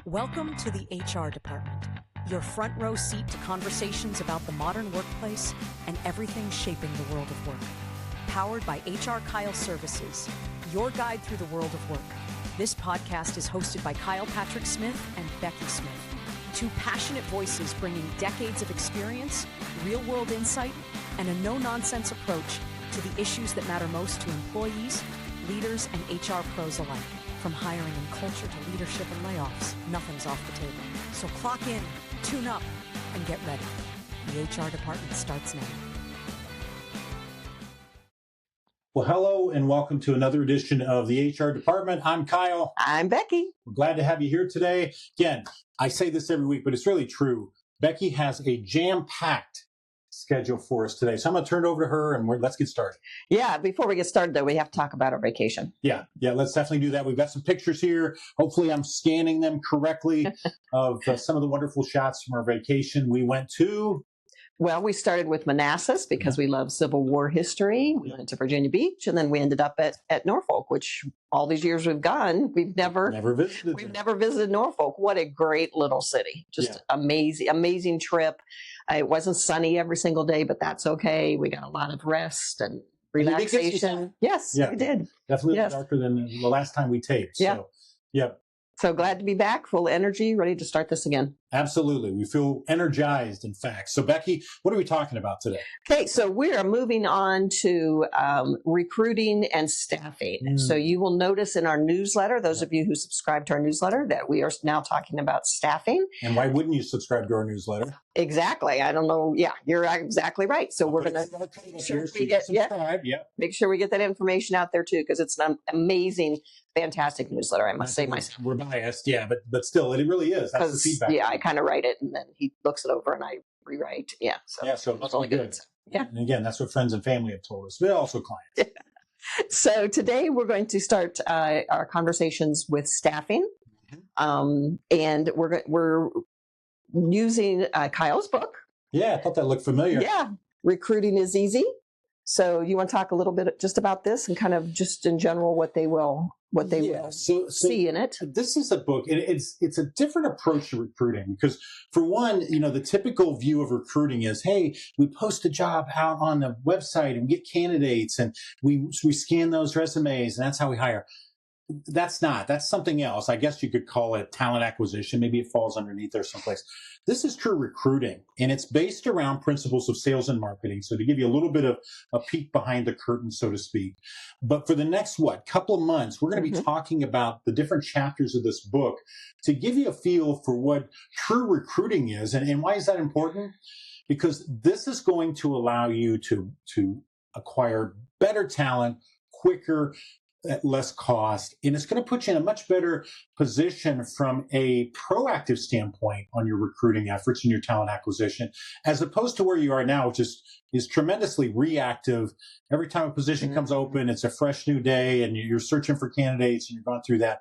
Welcome to the HR department, your front row seat to conversations about the modern workplace and everything shaping the world of work. Powered by HR Kyle Services, your guide through the world of work. This podcast is hosted by Kyle Patrick Smith and Becky Smith, two passionate voices bringing decades of experience, real-world insight, and a no-nonsense approach to the issues that matter most to employees, leaders, and HR pros alike. From hiring and culture to leadership and layoffs, nothing's off the table. So clock in, tune up, and get ready. The HR department starts now. Well, hello and welcome to another edition of the HR department. I'm Kyle. I'm Becky. We're glad to have you here today. Again, I say this every week, but it's really true. Becky has a jam-packed schedule for us today. So I'm going to turn it over to her and let's get started. Yeah, before we get started, though, we have to talk about our vacation. Yeah, let's definitely do that. We've got some pictures here. Hopefully I'm scanning them correctly of some of the wonderful shots from our vacation. We went to... Well, we started with Manassas because we love Civil War history. We went to Virginia Beach, and then we ended up at Norfolk, which all these years we've gone, we've never visited Norfolk. What a great little city. Just amazing trip. It wasn't sunny every single day, but that's okay. We got a lot of rest and relaxation. Yes, we did. Definitely darker than the last time we taped. So, yep. So glad to be back, full of energy, ready to start this again. Absolutely. We feel energized, in fact. So, Becky, what are we talking about today? Okay, so we are moving on to recruiting and staffing. So you will notice in our newsletter, those of you who subscribe to our newsletter, that we are now talking about staffing. And why wouldn't you subscribe to our newsletter? Exactly. I don't know. Yeah, you're exactly right. So we're going to make sure we get that information out there too, because it's an amazing, fantastic newsletter. I must say myself. We're biased, but still, it really is. That's the feedback. Yeah, I kind of write it, and then he looks it over, and I rewrite. Yeah, so it's really good. Yeah, and again, that's what friends and family have told us, but also clients. So today we're going to start our conversations with staffing, and we're using Kyle's book. Yeah, I thought that looked familiar. Yeah, Recruiting is Easy. So you want to talk a little bit just about this and kind of just in general what they will see in it. This is a book, and it's a different approach to recruiting because, for one, the typical view of recruiting is, hey, we post a job out on the website and get candidates, and we scan those resumes, and that's how we hire. That's something else. I guess you could call it talent acquisition. Maybe it falls underneath there someplace. This is true recruiting, and it's based around principles of sales and marketing. So to give you a little bit of a peek behind the curtain, so to speak. But for the next, couple of months, we're going to be talking about the different chapters of this book to give you a feel for what true recruiting is. And why is that important? Because this is going to allow you to acquire better talent quicker, at less cost, and it's going to put you in a much better position from a proactive standpoint on your recruiting efforts and your talent acquisition, as opposed to where you are now, which is tremendously reactive. Every time a position comes open, it's a fresh new day, and you're searching for candidates, and you're going through that.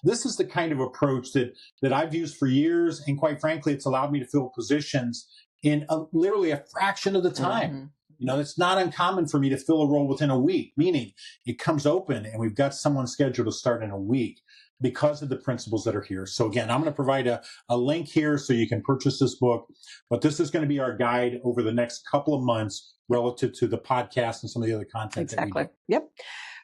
This is the kind of approach that I've used for years, and quite frankly, it's allowed me to fill positions in literally a fraction of the time. It's not uncommon for me to fill a role within a week, meaning it comes open and we've got someone scheduled to start in a week because of the principles that are here. So again, I'm going to provide a link here so you can purchase this book, but this is going to be our guide over the next couple of months relative to the podcast and some of the other content. Exactly. Yep.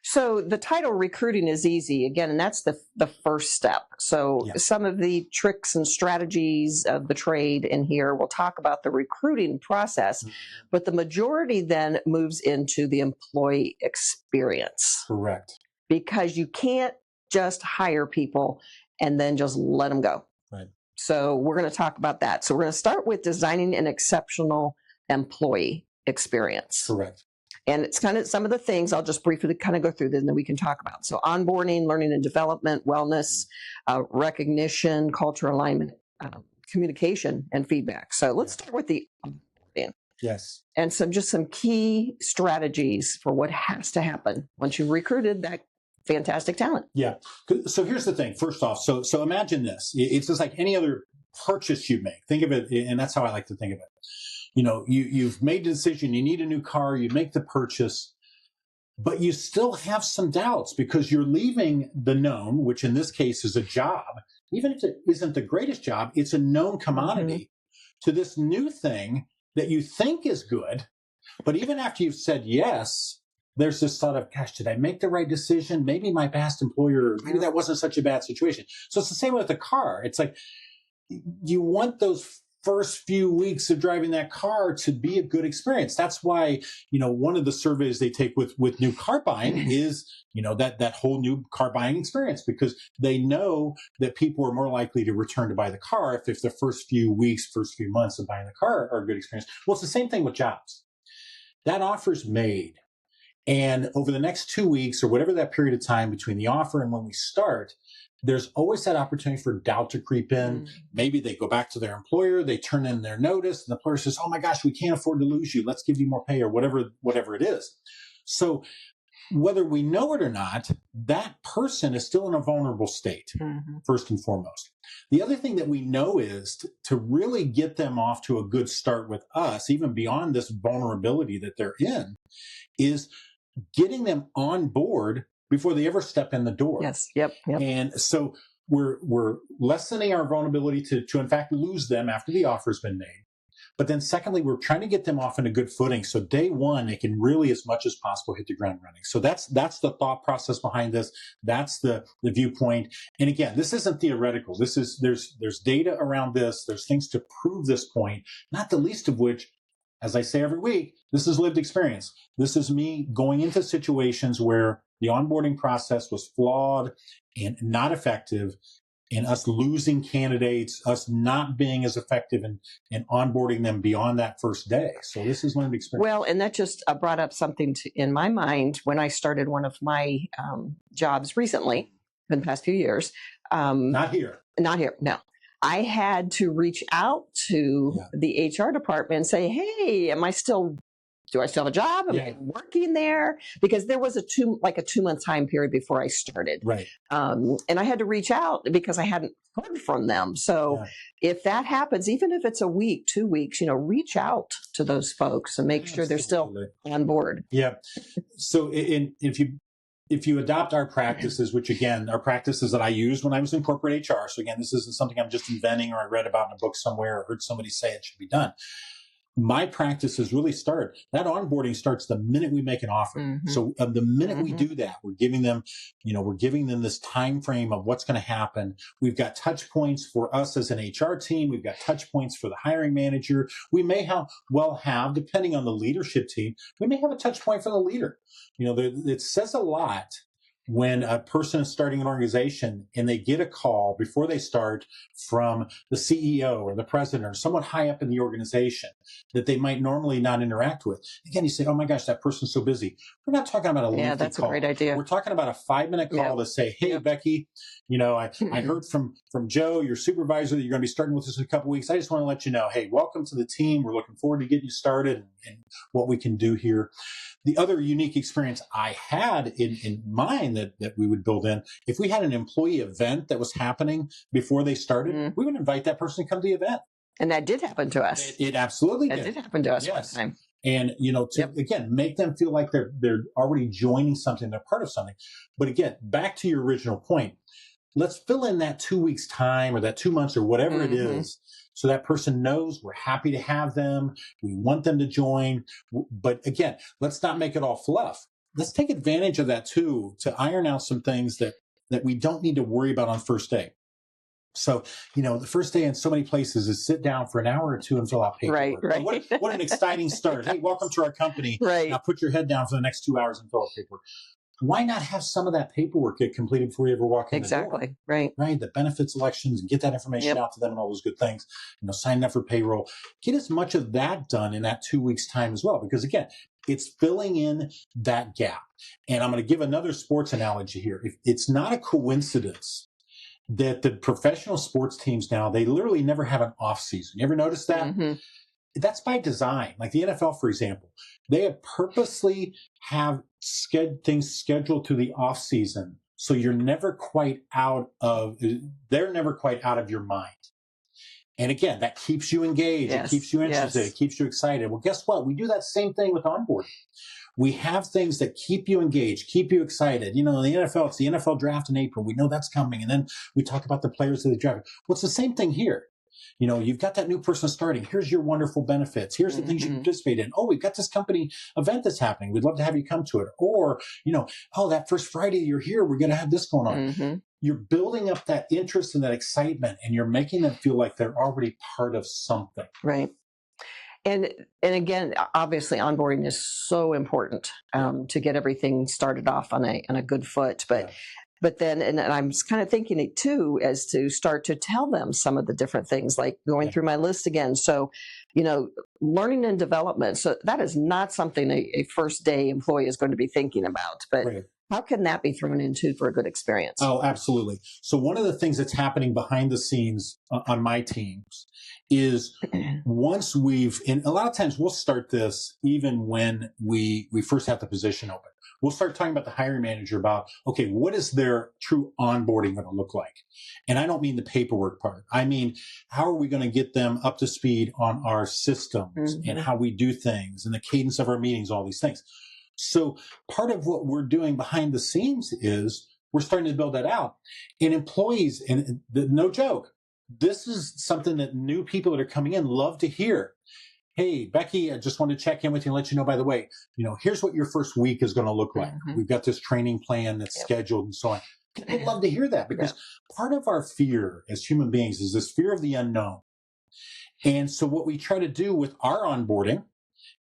So the title Recruiting is Easy, again, and that's the first step. So some of the tricks and strategies of the trade in here, we'll talk about the recruiting process, but the majority then moves into the employee experience. Correct. Because you can't just hire people and then just let them go. Right. So we're going to talk about that. So we're going to start with designing an exceptional employee experience. Correct. And it's kind of some of the things I'll just briefly kind of go through, then we can talk about. So onboarding, learning and development, wellness, recognition, culture alignment, communication, and feedback. So let's start with the onboarding. Yes. And some key strategies for what has to happen once you've recruited that fantastic talent. Yeah. So here's the thing. First off, so imagine this. It's just like any other purchase you make. Think of it, and that's how I like to think of it. You've made the decision, you need a new car, you make the purchase, but you still have some doubts because you're leaving the known, which in this case is a job, even if it isn't the greatest job, it's a known commodity, to this new thing that you think is good. But even after you've said yes, there's this thought of, gosh, did I make the right decision? Maybe my past employer, maybe that wasn't such a bad situation. So it's the same with the car. It's like, you want those first few weeks of driving that car to be a good experience. That's why, one of the surveys they take with new car buying is, that whole new car buying experience, because they know that people are more likely to return to buy the car if the first few weeks, first few months of buying the car are a good experience. Well, it's the same thing with jobs. That offer's made. And over the next 2 weeks or whatever that period of time between the offer and when we start, there's always that opportunity for doubt to creep in. Maybe they go back to their employer, they turn in their notice, and the employer says, oh my gosh, we can't afford to lose you. Let's give you more pay, or whatever it is. So whether we know it or not, that person is still in a vulnerable state, first and foremost. The other thing that we know is to really get them off to a good start with us, even beyond this vulnerability that they're in, is getting them on board before they ever step in the door. Yes. Yep. And so we're lessening our vulnerability to in fact lose them after the offer's been made. But then secondly, we're trying to get them off on a good footing. So day one, they can really, as much as possible, hit the ground running. So that's the thought process behind this. That's the viewpoint. And again, this isn't theoretical. There's data around this. There's things to prove this point, not the least of which, as I say every week, this is lived experience. This is me going into situations where the onboarding process was flawed and not effective, and us losing candidates, us not being as effective in onboarding them beyond that first day. So this is learned experience. Well, and that just brought up something in my mind when I started one of my jobs recently, in the past few years. Not here, no. I had to reach out to the HR department and say, hey, do I still have a job? Am I working there? Because there was a 2 month time period before I started. Right. And I had to reach out because I hadn't heard from them. So if that happens, even if it's a week, 2 weeks, reach out to those folks and make sure they're still on board. Yeah. So if you adopt our practices, which again, are practices that I used when I was in corporate HR. So again, this isn't something I'm just inventing or I read about in a book somewhere or heard somebody say it should be done. My practices really that onboarding starts the minute we make an offer. So the minute we do that, we're giving them this time frame of what's going to happen. We've got touch points for us as an HR team. We've got touch points for the hiring manager. We may have, depending on the leadership team, we may have a touch point for the leader. It says a lot when a person is starting an organization and they get a call before they start from the CEO or the president or someone high up in the organization that they might normally not interact with. Again, you say, oh my gosh, that person's so busy. We're not talking about a lengthy call. Yeah, that's a great idea. We're talking about a 5-minute call to say, hey, Becky, I heard from Joe, your supervisor, that you're going to be starting with us in a couple of weeks. I just want to let you know, hey, welcome to the team. We're looking forward to getting you started and what we can do here. The other unique experience I had in mind that we would build in, if we had an employee event that was happening before they started, we would invite that person to come to the event. And that did happen to us. It absolutely did. That did happen to us one time. And, again, make them feel like they're already joining something, they're part of something. But again, back to your original point, let's fill in that 2 weeks time or that 2 months or whatever it is. So that person knows we're happy to have them. We want them to join. But again, let's not make it all fluff. Let's take advantage of that too, to iron out some things that we don't need to worry about on first day. So, the first day in so many places is sit down for an hour or two and fill out paperwork. Right. What an exciting start. Hey, welcome to our company. Right. Now put your head down for the next 2 hours and fill out paperwork. Why not have some of that paperwork get completed before you ever walk in the door? Exactly. Right. The benefits elections, and get that information out to them and all those good things. Signing up for payroll. Get as much of that done in that 2 weeks time as well. Because again, it's filling in that gap. And I'm going to give another sports analogy here. It's not a coincidence that the professional sports teams now, they literally never have an off season. You ever notice that? That's by design. Like the NFL, for example, they have purposely have things scheduled to the off season, so they're never quite out of your mind. And again, that keeps you engaged. It keeps you interested. It keeps you excited. Well, guess what? We do that same thing with onboarding. We have things that keep you engaged, keep you excited. In the NFL, it's the NFL draft in April. We know that's coming. And then we talk about the players that they draft. Well, it's the same thing here. You've got that new person starting. Here's your wonderful benefits. Here's the things you can participate in. Oh, we've got this company event that's happening. We'd love to have you come to it. Or, oh, that first Friday you're here, we're going to have this going on. You're building up that interest and that excitement, and you're making them feel like they're already part of something. Right. And again, obviously, onboarding is so important to get everything started off on a good foot. But then, and I'm kind of thinking it too, as to start to tell them some of the different things, like going through my list again. So, learning and development. So that is not something a first day employee is going to be thinking about. But how can that be thrown into for a good experience? Oh, absolutely. So one of the things that's happening behind the scenes on my teams is once and a lot of times we'll start this even when we first have the position open. We'll start talking about the hiring manager about, okay, what is their true onboarding going to look like? And I don't mean the paperwork part. I mean, how are we going to get them up to speed on our systems and how we do things and the cadence of our meetings, all these things. So part of what we're doing behind the scenes is we're starting to build that out. And employees, and no joke, this is something that new people that are coming in love to hear. Hey, Becky, I just want to check in with you and let you know, by the way, here's what your first week is going to look like. We've got this training plan that's scheduled and so on. People love to hear that because part of our fear as human beings is this fear of the unknown. And so what we try to do with our onboarding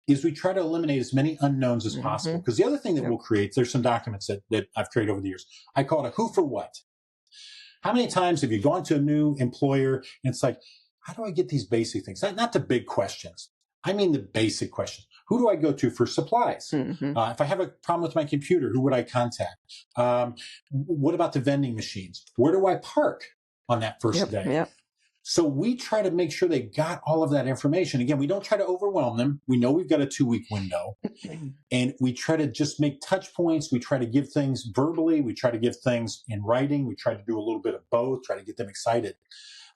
is we try to eliminate as many unknowns as possible. Because the other thing that we'll create, there's some documents that I've created over the years. I call it a who for what. How many times have you gone to a new employer and it's like, how do I get these basic things? Not the big questions. I mean the basic questions. Who do I go to for supplies? If I have a problem with my computer, who would I contact? What about the vending machines? Where do I park on that first day? So we try to make sure they got all of that information. Again, we don't try to overwhelm them. We know we've got a 2-week window. And we try to just make touch points. We try to give things verbally. We try to give things in writing. We try to do a little bit of both, try to get them excited.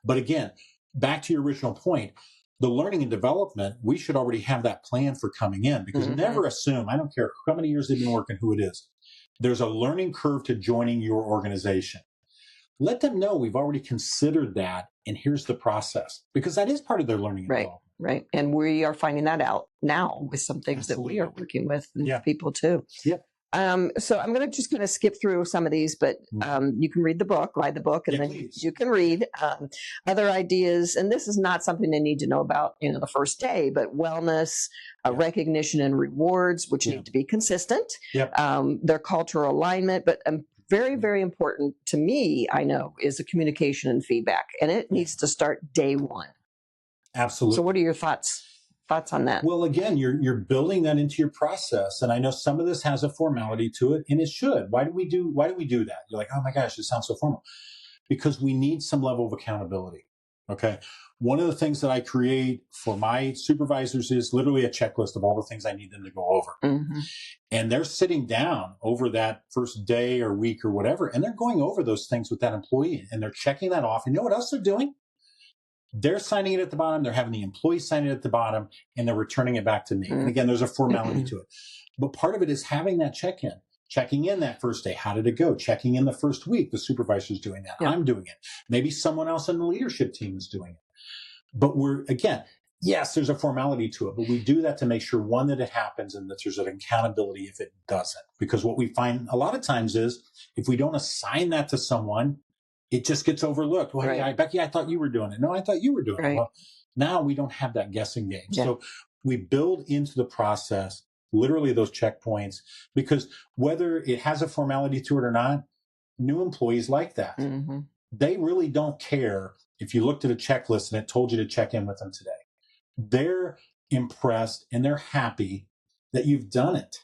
But again, back to your original point, the learning and development, we should already have that plan for coming in, because never assume, I don't care how many years they've been working, who it is, there's a learning curve to joining your organization. Let them know we've already considered that, and here's the process, because that is part of their learning and development. Right. And we are finding that out now with some things that we are working with people too. So I'm going to just kind of skip through some of these, but you can read the book, and then you can read other ideas. And this is not something they need to know about, the first day, but wellness, recognition and rewards, which need to be consistent, their cultural alignment, but very, very important to me, I know, is the communication and feedback, and it needs to start day one. Absolutely. So what are your thoughts on that? Well, again, you're building that into your process. And I know some of this has a formality to it, and it should. Why do we do that? You're like, oh my gosh, this sounds so formal. Because we need some level of accountability. Okay. One of the things that I create for my supervisors is literally a checklist of all the things I need them to go over. And they're sitting down over that first day or week or whatever, and they're going over those things with that employee, and they're checking that off. And you know what else they're doing? They're signing it at the bottom. They're having the employee sign it at the bottom, and they're returning it back to me. And again, there's a formality to it. But part of it is having that check-in, checking in that first day. How did it go? Checking in the first week. The supervisor's doing that. I'm doing it. Maybe someone else in the leadership team is doing it. But yes, there's a formality to it, but we do that to make sure, one, that it happens, and that there's an accountability if it doesn't. Because what we find a lot of times is if we don't assign that to someone, it just gets overlooked. Well, Becky, I thought you were doing it. No, I thought you were doing it. Well, now we don't have that guessing game. So we build into the process literally those checkpoints, because whether it has a formality to it or not, new employees like that. They really don't care if you looked at a checklist and it told you to check in with them today. They're impressed and they're happy that you've done it.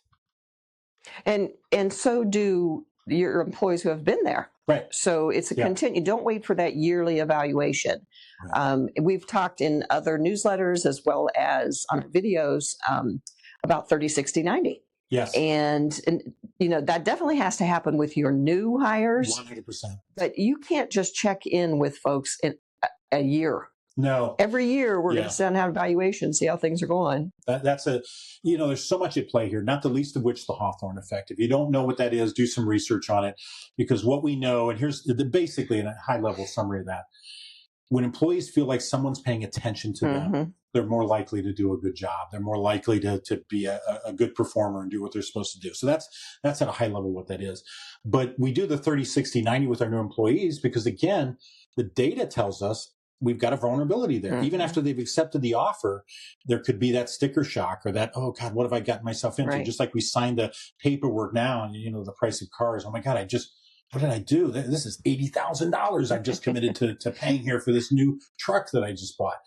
And so do your employees who have been there. Right. So it's a continue. Don't wait for that yearly evaluation. Right. We've talked in other newsletters as well as on videos about 30, 60, 90. Yes. And that definitely has to happen with your new hires. 100%. But you can't just check in with folks in a year. No. Every year we're going to sit down and have evaluation, see how things are going. That's there's so much at play here, not the least of which the Hawthorne effect. If you don't know what that is, do some research on it, because what we know, and here's basically a high level summary of that. When employees feel like someone's paying attention to them, they're more likely to do a good job. They're more likely to be a good performer and do what they're supposed to do. So that's at a high level what that is. But we do the 30, 60, 90 with our new employees because, again, the data tells us we've got a vulnerability there. Even after they've accepted the offer, there could be that sticker shock or that, oh God, what have I gotten myself into? Right. Just like we signed the paperwork now and, the price of cars. Oh my God, what did I do? This is $80,000 I've just committed to paying here for this new truck that I just bought.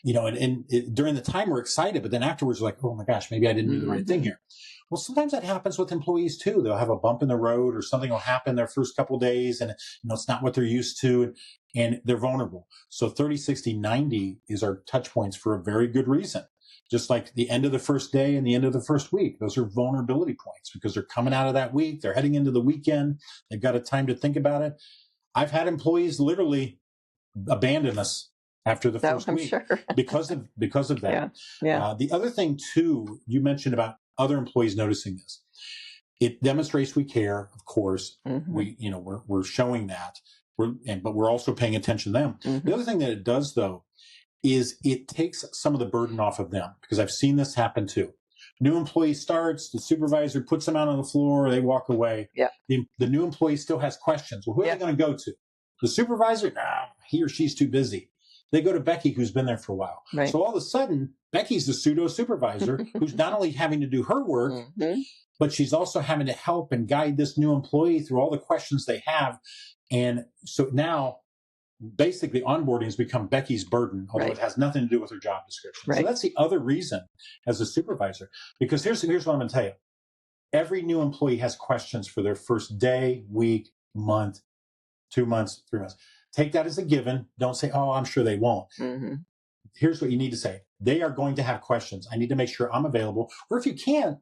During the time we're excited, but then afterwards we're like, oh my gosh, maybe I didn't do the right thing here. Well, sometimes that happens with employees too. They'll have a bump in the road or something will happen their first couple of days and it's not what they're used to and they're vulnerable. So 30, 60, 90 is our touch points for a very good reason. Just like the end of the first day and the end of the first week. Those are vulnerability points because they're coming out of that week. They're heading into the weekend. They've got a time to think about it. I've had employees literally abandon us after the first week because of that. Yeah. The other thing too, you mentioned about other employees noticing this. It demonstrates we care, of course. We're showing that. But we're also paying attention to them. The other thing that it does though is it takes some of the burden off of them because I've seen this happen too. New employee starts, the supervisor puts them out on the floor, they walk away. Yeah. The new employee still has questions. Well, who are they going to go to? The supervisor? Nah, he or she's too busy. They go to Becky, who's been there for a while. Right. So all of a sudden, Becky's the pseudo supervisor who's not only having to do her work, but she's also having to help and guide this new employee through all the questions they have. And so now, basically, onboarding has become Becky's burden, although it has nothing to do with her job description. Right. So that's the other reason as a supervisor, because here's what I'm going to tell you. Every new employee has questions for their first day, week, month, 2 months, 3 months. Take that as a given. Don't say, oh, I'm sure they won't. Here's what you need to say. They are going to have questions. I need to make sure I'm available. Or if you can,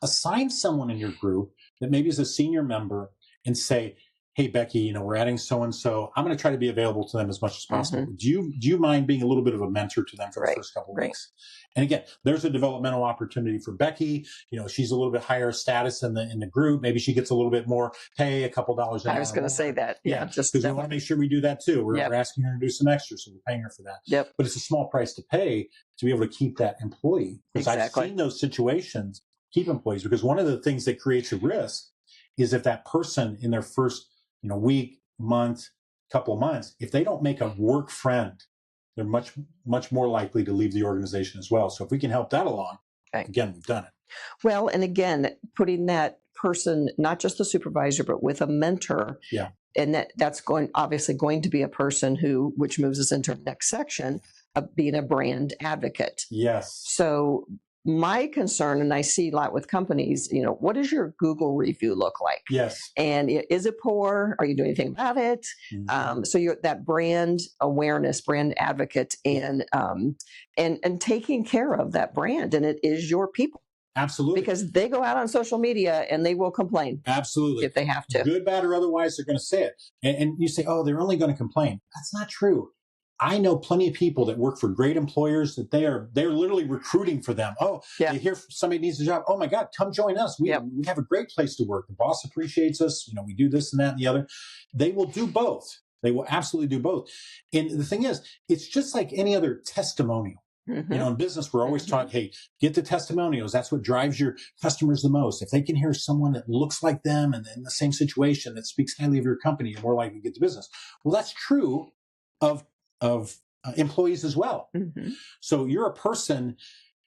assign someone in your group that maybe is a senior member and say, hey, Becky, we're adding so-and-so. I'm going to try to be available to them as much as possible. Do you mind being a little bit of a mentor to them for the first couple of weeks? And again, there's a developmental opportunity for Becky. She's a little bit higher status in the group. Maybe she gets a little bit more pay, a couple dollars an hour. I was going to say that. Yeah, just because we want to make sure we do that too. We're asking her to do some extra, so we're paying her for that. Yep. But it's a small price to pay to be able to keep that employee. Because I've seen those situations keep employees. Because one of the things that creates a risk is if that person in their first week, month, couple of months, if they don't make a work friend, they're much, much more likely to leave the organization as well. So if we can help that along, again, we've done it. Well, and again, putting that person, not just the supervisor, but with a mentor. Yeah. And that's obviously going to be a person which moves us into the next section of being a brand advocate. Yes. So my concern, and I see a lot with companies, what does your Google review look like? Yes. And is it poor? Are you doing anything about it? So you're that brand awareness, brand advocate, and taking care of that brand. And it is your people. Absolutely. Because they go out on social media and they will complain. Absolutely. If they have to. Good, bad, or otherwise, they're going to say it. And you say, oh, they're only going to complain. That's not true. I know plenty of people that work for great employers that they're literally recruiting for them. Oh, they hear somebody needs a job. Oh my God, come join us. We have a great place to work. The boss appreciates us. We do this and that and the other. They will do both. They will absolutely do both. And the thing is, it's just like any other testimonial. In business, we're always taught, hey, get the testimonials. That's what drives your customers the most. If they can hear someone that looks like them and in the same situation that speaks highly of your company, you're more likely to get the business. Well, that's true of employees as well. So you're a person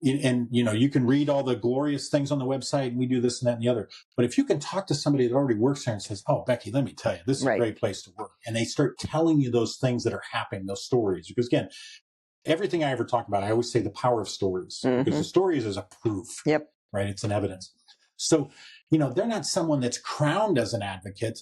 and you can read all the glorious things on the website and we do this and that and the other. But if you can talk to somebody that already works there and says, oh, Becky, let me tell you, this is a great place to work. And they start telling you those things that are happening, those stories. Because again, everything I ever talk about, I always say the power of stories because the stories is a proof, right? It's an evidence. So, they're not someone that's crowned as an advocate.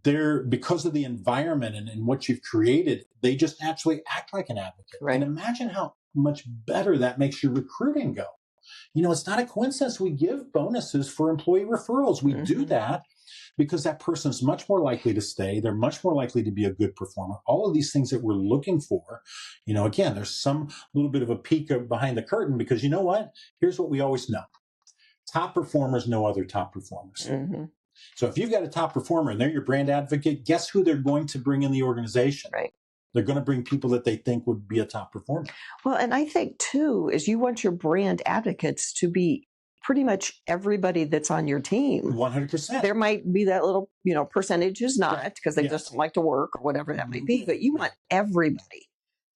They're, because of the environment and what you've created, they just naturally act like an advocate. Right. And imagine how much better that makes your recruiting go. It's not a coincidence we give bonuses for employee referrals. We do that because that person is much more likely to stay. They're much more likely to be a good performer. All of these things that we're looking for, again, there's some little bit of a peek behind the curtain, because you know what? Here's what we always know. Top performers know other top performers. Mm-hmm. So if you've got a top performer and they're your brand advocate, guess who they're going to bring in the organization? Right. They're going to bring people that they think would be a top performer. Well, and I think too, is you want your brand advocates to be pretty much everybody that's on your team. 100%. There might be that little, percentage who's not, because they just don't like to work or whatever that might be, but you want everybody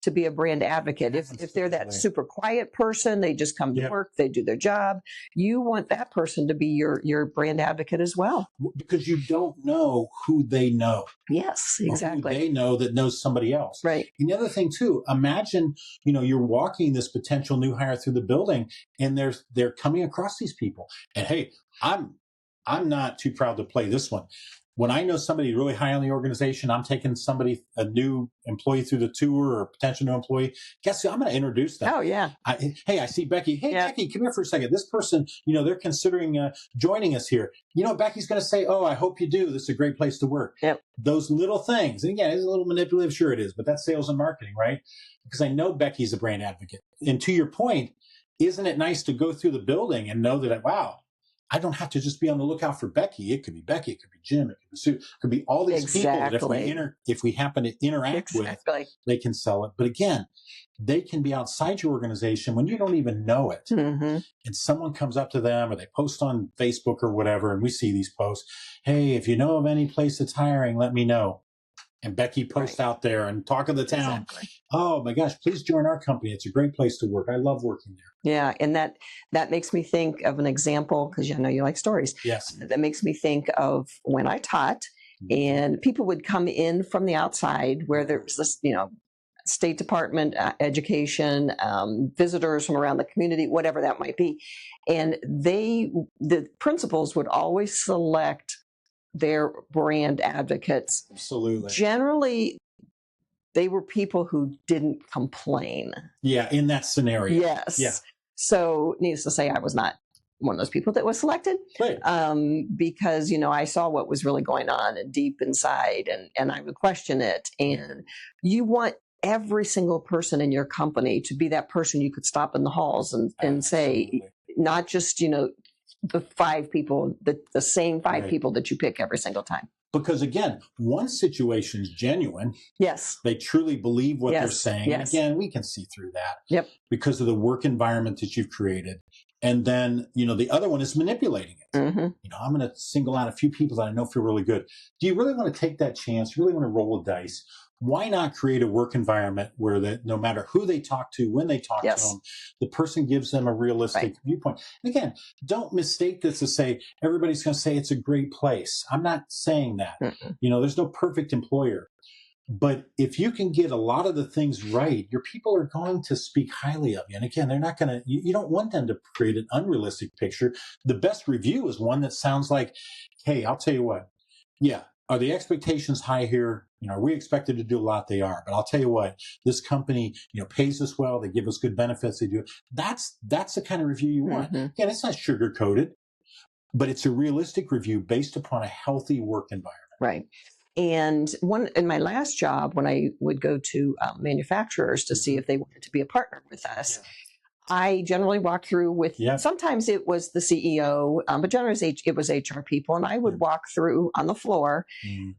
to be a brand advocate. If they're that super quiet person, they just come to work, they do their job. You want that person to be your brand advocate as well. Because you don't know who they know. Yes, exactly. Who they know that knows somebody else. Right. And the other thing too, imagine, you're walking this potential new hire through the building, and they're coming across these people. And hey, I'm not too proud to play this one. When I know somebody really high on the organization, I'm taking a new employee through the tour, or a potential new employee. Guess who? I'm going to introduce them. Oh, yeah. I see Becky. Hey, Becky, come here for a second. This person, they're considering joining us here. Becky's going to say, oh, I hope you do. This is a great place to work. Yep. Those little things. And again, it's a little manipulative. Sure it is. But that's sales and marketing, right? Because I know Becky's a brand advocate. And to your point, isn't it nice to go through the building and know that, wow, I don't have to just be on the lookout for Becky. It could be Becky. It could be Jim. It could be Sue. It could be all these people that if we happen to interact with, they can sell it. But again, they can be outside your organization when you don't even know it. Mm-hmm. And someone comes up to them, or they post on Facebook or whatever, and we see these posts. Hey, if you know of any place that's hiring, let me know. And Becky posts out there and talk of the town. Exactly. Oh my gosh, please join our company. It's a great place to work. I love working there. Yeah. And that makes me think of an example, because I know you like stories. Yes. That makes me think of when I taught, and people would come in from the outside where there's this, State Department, education, visitors from around the community, whatever that might be. And the principals would always select their brand advocates. Absolutely. Generally, they were people who didn't complain. Yeah, in that scenario. Yes. Yeah. So, needless to say, I was not one of those people that was selected. Right. Because, I saw what was really going on and deep inside, and I would question it. And you want every single person in your company to be that person you could stop in the halls and say, not just, the 5 people, the same 5 people that you pick every single time. Because again, one situation is genuine. Yes. They truly believe what they're saying. Yes. Again, we can see through that. Yep. Because of the work environment that you've created. And then, the other one is manipulating it. Mm-hmm. I'm going to single out a few people that I know feel really good. Do you really want to take that chance? You really want to roll the dice? Why not create a work environment where that no matter who they talk to, when they talk to them, the person gives them a realistic viewpoint? And again, don't mistake this to say everybody's going to say it's a great place. I'm not saying that. Mm-mm. There's no perfect employer. But if you can get a lot of the things right, your people are going to speak highly of you. And again, they're not going to, you don't want them to create an unrealistic picture. The best review is one that sounds like, hey, I'll tell you what. Yeah. Are the expectations high here? Are we expected to do a lot? They are. But I'll tell you what, this company, pays us well. They give us good benefits. They do. That's the kind of review you want. Mm-hmm. Again, it's not sugar coated, but it's a realistic review based upon a healthy work environment. Right. And in my last job, when I would go to manufacturers to see if they wanted to be a partner with us, I generally walked through with, sometimes it was the CEO, but generally it was HR people. And I would walk through on the floor,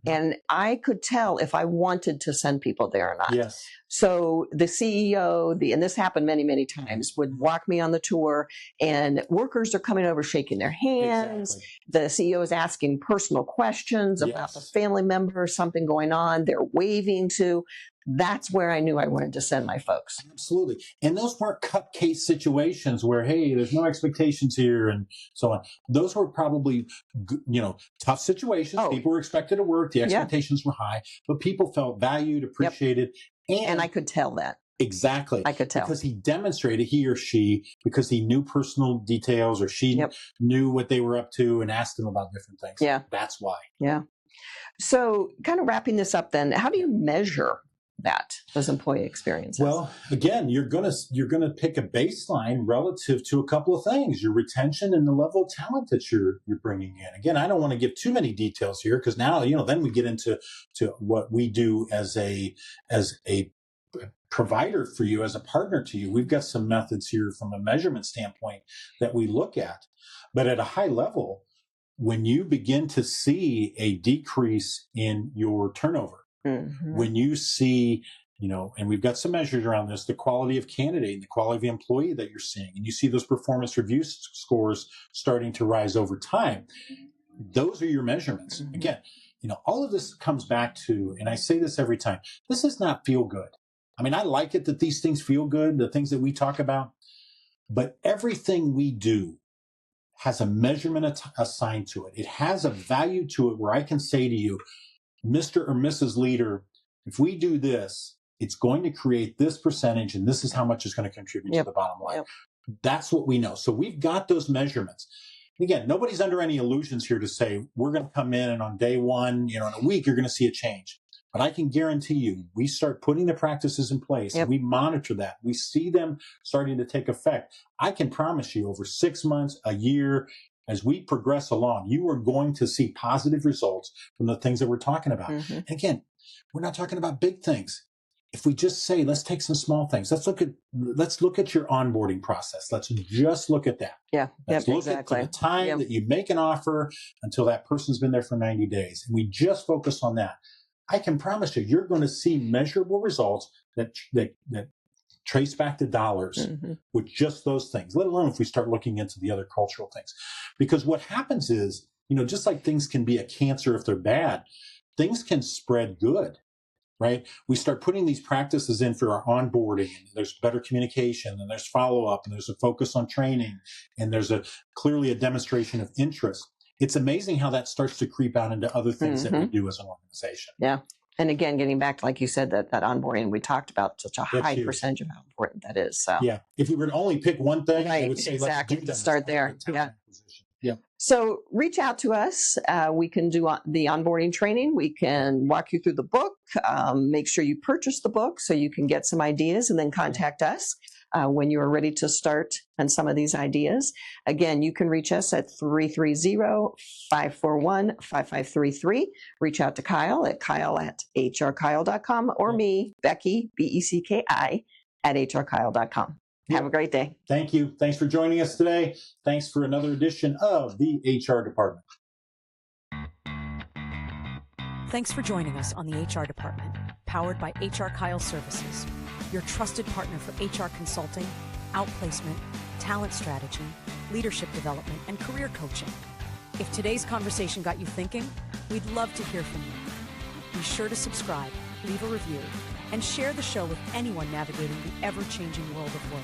and I could tell if I wanted to send people there or not. Yes. So the CEO, and this happened many, many times, would walk me on the tour, and workers are coming over shaking their hands. Exactly. The CEO is asking personal questions about the family member, something going on. They're waving to. That's where I knew I wanted to send my folks. Absolutely. And those weren't cupcake situations where, hey, there's no expectations here and so on. Those were probably, tough situations. People were expected to work. The expectations were high, but people felt valued, appreciated. And I could tell that. Exactly. I could tell. Because he demonstrated, he or she, because he knew personal details, or she knew what they were up to and asked them about different things. Yeah. That's why. Yeah. So kind of wrapping this up then, how do you measure those employee experiences? Well, again, you're gonna pick a baseline relative to a couple of things: your retention and the level of talent that you're bringing in. Again, I don't want to give too many details here, because now then we get into what we do as a provider for you, as a partner to you. We've got some methods here from a measurement standpoint that we look at, but at a high level, when you begin to see a decrease in your turnover, when you see, and we've got some measures around this, the quality of candidate and the quality of the employee that you're seeing, and you see those performance review scores starting to rise over time, those are your measurements. Again, all of this comes back to, and I say this every time, this is not feel good. I mean, I like it that these things feel good, the things that we talk about, but everything we do has a measurement assigned to it. It has a value to it where I can say to you, Mr. or Mrs. Leader, if we do this, it's going to create this percentage, and this is how much it's going to contribute to the bottom line. That's what we know. So we've got those measurements. Again, nobody's under any illusions here to say we're going to come in and on day one, in a week, you're going to see a change. But I can guarantee you, we start putting the practices in place, and we monitor that. We see them starting to take effect. I can promise you, over 6 months, a year, as we progress along, you are going to see positive results from the things that we're talking about. And again, we're not talking about big things. If we just say, let's take some small things. Let's look at your onboarding process. Let's just look at that. Let's look at the time that you make an offer until that person's been there for 90 days. And we just focus on that. I can promise you, you're going to see measurable results that trace back to dollars with just those things, let alone if we start looking into the other cultural things. Because what happens is, just like things can be a cancer if they're bad, things can spread good, right? We start putting these practices in for our onboarding, and there's better communication, and there's follow-up, and there's a focus on training, and there's clearly a demonstration of interest. It's amazing how that starts to creep out into other things that we do as an organization. And again, getting back to, like you said, that onboarding, we talked about such a high percentage of how important that is. So. If we were to only pick one thing, I would say let's do that. Start there. So reach out to us. We can do the onboarding training. We can walk you through the book. Make sure you purchase the book so you can get some ideas, and then contact us when you are ready to start on some of these ideas. Again, you can reach us at 330-541-5533. Reach out to Kyle at hrkyle.com, or me, Becky, Becki, at hrkyle.com. Have a great day. Thank you. Thanks for joining us today. Thanks for another edition of the HR Department. Thanks for joining us on the HR Department, powered by HR Kyle Services, your trusted partner for HR consulting, outplacement, talent strategy, leadership development, and career coaching. If today's conversation got you thinking, we'd love to hear from you. Be sure to subscribe, leave a review, and share the show with anyone navigating the ever-changing world of work.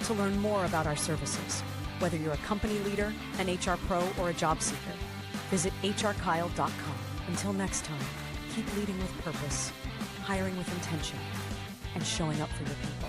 To learn more about our services, whether you're a company leader, an HR pro, or a job seeker, visit hrkyle.com. Until next time, keep leading with purpose, hiring with intention, and showing up for your people.